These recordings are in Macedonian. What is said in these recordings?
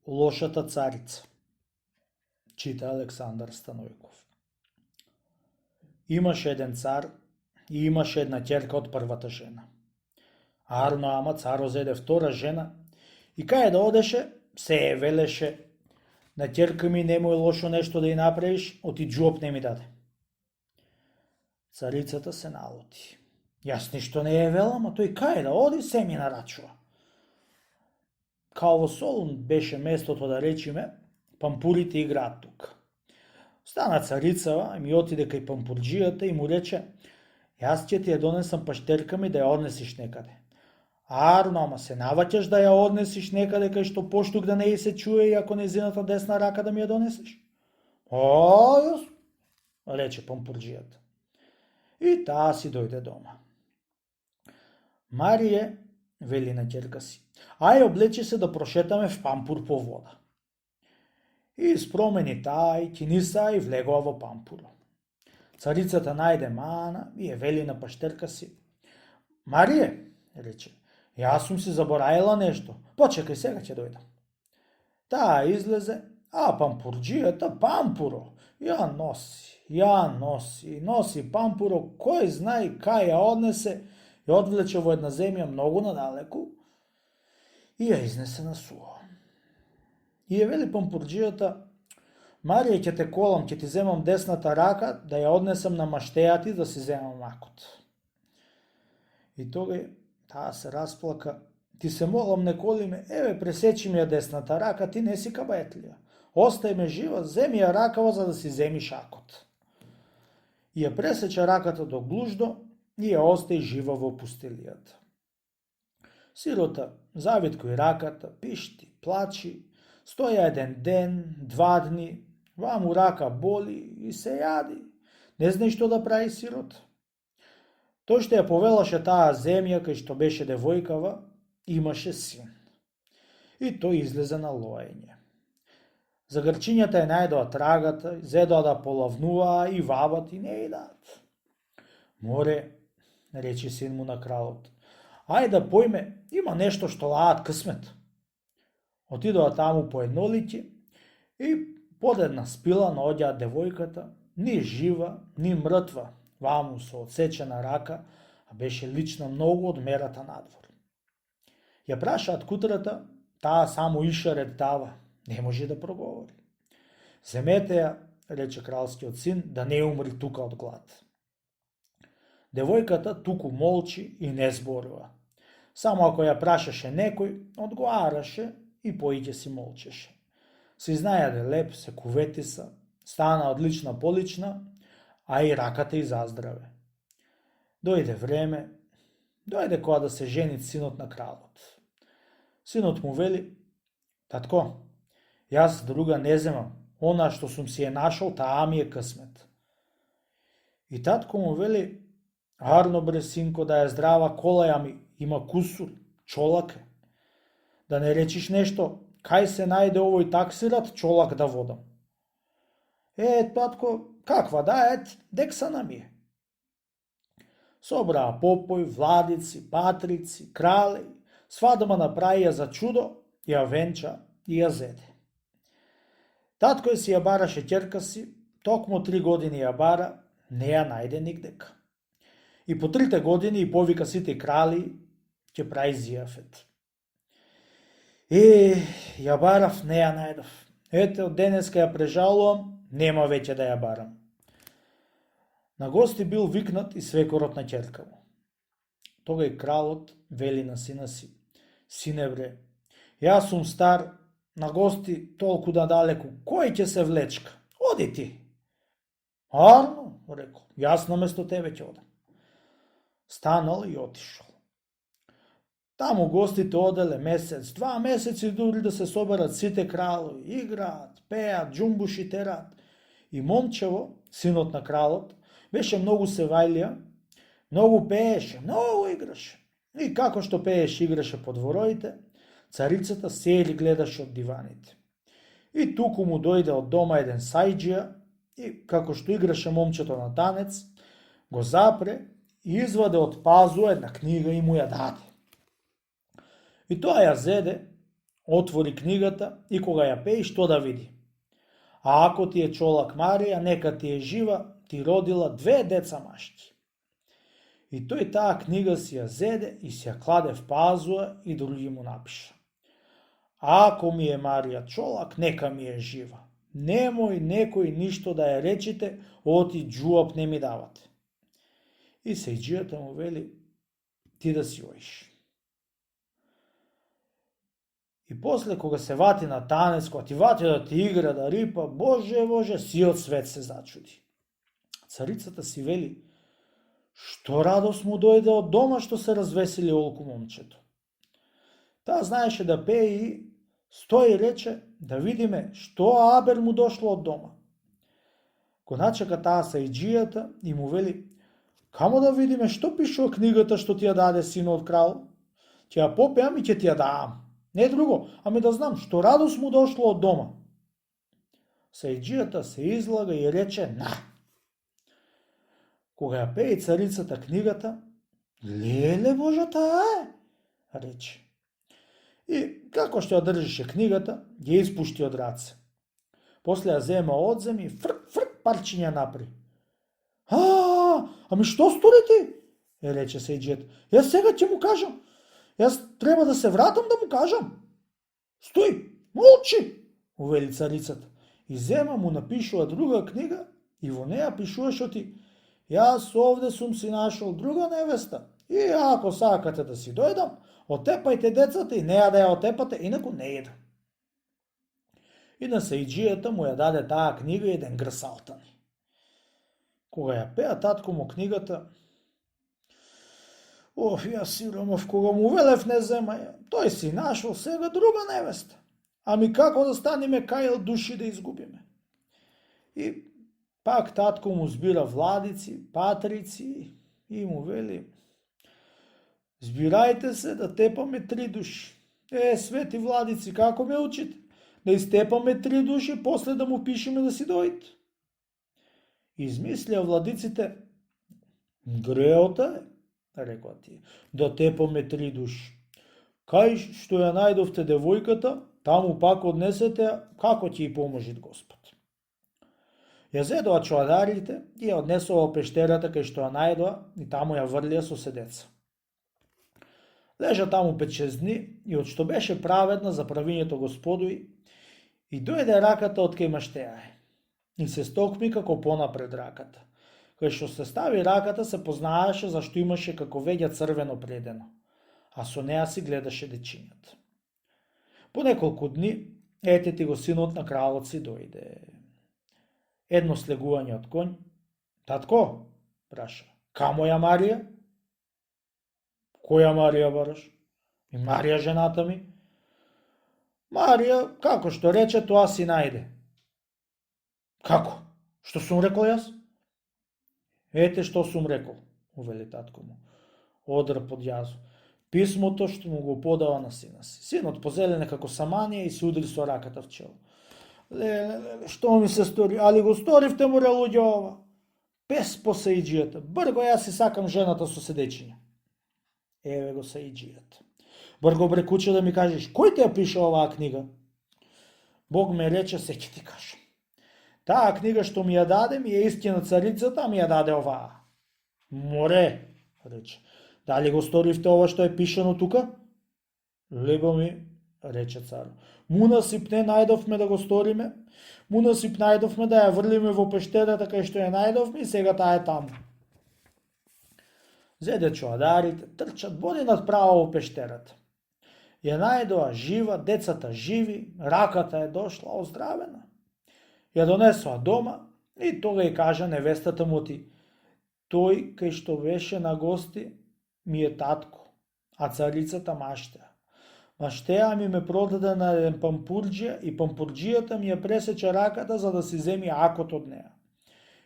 Лошата царица. Чита Александар Станојков. Имаше еден цар и имаше една ќерка од првата жена. Арно ама царо зеде втора жена и кај да одеше, се е велеше: на ќерка ми немој лошо нешто да ја направиш, оти џоп не ми даде. Царицата се налути. Јас ништо не е велам, а тој кај да оди се ми нарачува. Као во Солун беше местото да речиме, пампурите играат тука. Стана царицава и ми отиде кај пампурџијата и му рече: јас ќе ти ја донесам паштерка ми да ја однесиш некаде. Арно, ама се наваќаш да ја однесиш некаде кај што поштук да не и се чуе и ако незината десна рака да ми ја донесеш? Јас, рече пампурџијата. И таа си дојде дома. Марие вели на ќерка си: ај облечи се да прошетаме в пампур по вода. И спромени таа и киниса и влегува во пампуро. Царицата најде мана и ја вели на паштерка си: Марие, рече, јас сум си забораила нешто, почекај сега ќе дојдам. Таа излезе, а пампурџијата пампуро ја носи пампуро, кој знај кај ја однесе, ја одвлече во една земја многу надалеку и ја изнесе на суво. И ја вели пампурџијата: Марија, ќе те колам, ќе ти земам десната рака, да ја однесам на маштејати да си земам макот. И тогај таа се расплака: ти се молам, не коли ме, еве пресечи ми ја десната рака, ти не си кабаетлија. Остај ме жива, земи ја ракава за да си земиш акот. И ја пресече раката до глуждо и ја остај жива во пустелијата. Сирота завиткој раката, пишти, плачи, стоја еден ден, 2 дни, ваму рака боли и се јади. Не знај што да прави сирота. Тој што ја повелаше таа земја кај што беше девојкава, имаше син. И тој излезе на лоење. Загрчињата ја најдоа трагата, зедоа да полавнуваа и вабат и не и дат. Море, рече син му на кралот, ај да појме, има нешто што лаат късмет. Отидоа таму по едно лиќе и под една спила наоѓаат девојката, ни жива, ни мртва, ваму со одсечена рака, а беше лична многу од мерата надвор. Ја прашаат кутрата, таа само иша редтава, не може да проговори. Земете ја, рече кралскиот син, да не умри тука од глад. Девојката туку молчи и не зборува. Само ако ја прашаше некој, одговараше и поиќе си молчеше. Се изнајаде леп, се куветиса, стана одлична полична, а и раката и заздраве. Дојде време, дојде кога да се жени синот на кралот. Синот му вели: татко, јас друга не земам, она што сум си е нашол, таа ми е късмет. И татко му вели: арно бре синко, да е здрава, колаја ми има кусур, чолак е. Да не речиш нешто, кај се најде овој таксират чолак да водам. Татко, каква да дексана ми е. Собраа попој, владици, патрици, крали, свадба направија за чудо, ја венча и ја зеде. Татко си ја бараше ќерка си, токму 3 години ја бара, не ја најде нигдека. И по 3 години и повика сите крали, ќе прави зијафет. Ја барав, не ја најдов. Ете, од денеска ја прежалувам, нема веќе да ја барам. На гости бил викнат и свекорот на ќерка му. Тогај кралот вели на сина си: сине бре, јас сум стар, на гости толку надалеку, кој ќе се влечка? Оди ти. Арно, рекол, јас наместо тебе ќе одам. Станал и отишол. Таму гостите оделе месец, 2 месеци дури да се соберат сите кралови, играат, пеат, џумбуши терат. И момчево, синот на кралот, беше многу севајлија, многу пееше, многу играше. И како што пееше, играше по дворовите, царицата сели гледаше од диваните. И туку му дојде од дома еден сајџија и како што играше момчето на танец, го запре и изваде од пазу една книга и му ја даде. И тоа ја зеде, Отвори книгата и кога ја пеи, што да види? А ако ти е чолак Марија, нека ти е жива, ти родила 2 деца машки. И тој таа книга си ја зеде и си ја кладе в пазуа и други му напиша. Ако ми е Марија чолак, нека ми е жива. Немој некој ништо да ја речите, оти джуап не ми давате. И сејџијата му вели, ти да си оиш. И после кога се вати на танец, кога ти вати да ти игра, да рипа, Боже, сиот свет се зачуди. Царицата си вели, што радост му дојде од дома што се развесели олку момчето. Таа знаеше да пее и стои и рече да видиме што абер му дошло од дома. Го начека таа сајџијата и му вели, камо да видиме што пише во книгата што ти ја даде синот крал? Ќе ја попеам и ќе ти ја дам. Не друго, ами да знам што радост му дошло од дома. Сајџијата се излага и рече на. Кога ја пее царицата книгата, леле Боже таа е, рече. И како што ја држише книгата, ја испушти од раце. После ја зема одзем и фрк парчиња напри. Ами што стори ти? Рече сајџијата. Јас сега ќе му кажам. Јас треба да се вратам да му кажам. Стој, молчи, увели царицата. И зема му напишува друга книга и во неја пишуваше ти, јас овде сум си нашол друга невеста и ако сакате да си дојдам, отепајте децата и неја да ја отепате, инаку не едам. И на сајџијата му ја даде таа книга еден грсалтани. Кога ја пеа татко му книгата, јас сиромов, кога му велев не земај, тој си нашол сега друга невеста. Ами како да станеме кајл души да изгубиме? И пак татко му збира владици, патрици и му вели, збирајте се да тепаме 3 души. Свети владици, како ме учите? Да изтепаме 3 души, после да му пишеме да си дојде. Измислија владиците, греота е, рекла ти, да тепаме 3 души. Кај што ја најдовте девојката, таму пак однесете, како ќе и поможи Господ. Ја зедоа чуадарите и ја однесува во пештерата кај што ја најдоа и таму ја врлија со седеца. Лежа таму 5-6 дни и од што беше праведна за правињето Господови и дојде раката од кај маштеај и се стокми како понапред раката. Кај што се стави раката се познаеше зашто имаше како веќе црвено предено, а со неа си гледаше дечињата. По неколку дни, ете ти го синот на кралот си дојде. Едно слегување од конј. Татко, праша, камо ја Марија? Која Марија бараш? И Марија жената ми. Марија, како што рече, тоа си најде. Како? Што сум рекол јас? Ете што сум рекол, увели татко му. Одрп од јазо. Писмото што му го подава на сина си. Синот позелене како саманија и се удри со раката в чело. Леле, што ми се стори, али го сторивте му луѓе ова. Пес по сајџијата, брго јас си сакам жената со седечиња. Еве го сајџијата. Брго бре куче да ми кажеш, кој те ја пише оваа книга? Бог ме рече, се ќе ти кажам. Таа книга што ми ја даде, ми е истина царицата, ми ја даде оваа. Море, рече. Дали го сторивте ова што е пишано тука? Лего ми, рече цар. Мунасип не најдовме да го сториме, мунасип најдовме да ја врлиме во пештерата кај што ја најдовме и сега таа е таму. Зеде чуадарите, трчат боди над право во пештерата. Ја најдоа жива, децата живи, раката е дошла оздравена. Ја донесоа дома и тога и кажа невестата му ти, тој кај што беше на гости ми е татко, а царицата Маштеа. Маштеа ми ме продаде на еден пампурџија и пампурџијата ми ја пресече раката за да си земи акот од неа.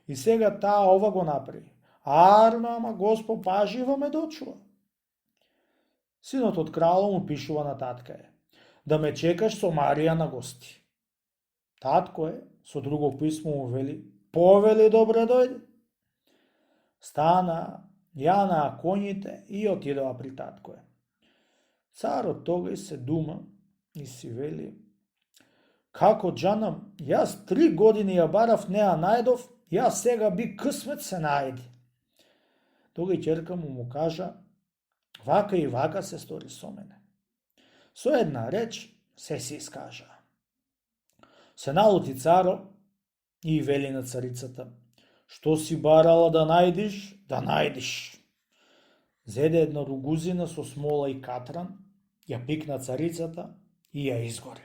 И сега таа ова го направи. Ама Господ пажива ме дочува. Синот од кралот му пишува на татка е. Да ме чекаш со Марија на гости. Татко е, со друго писмо му вели, повели добре дојде. Стана, јанаа коњите и отидоа при татко е. Царот тогаш се дума и си вели: како джанам, јас 3 години ја барав, не ја најдов, јас сега би късмет се најди. Тога и ќерка му кажа: вака и вака се стори со мене. Со една реч се си искажа. Се налути царо и вели на царицата: што си барала да најдиш, да најдиш. Зеде една ругузина со смола и катран, ја пикна царицата и ја изгоре.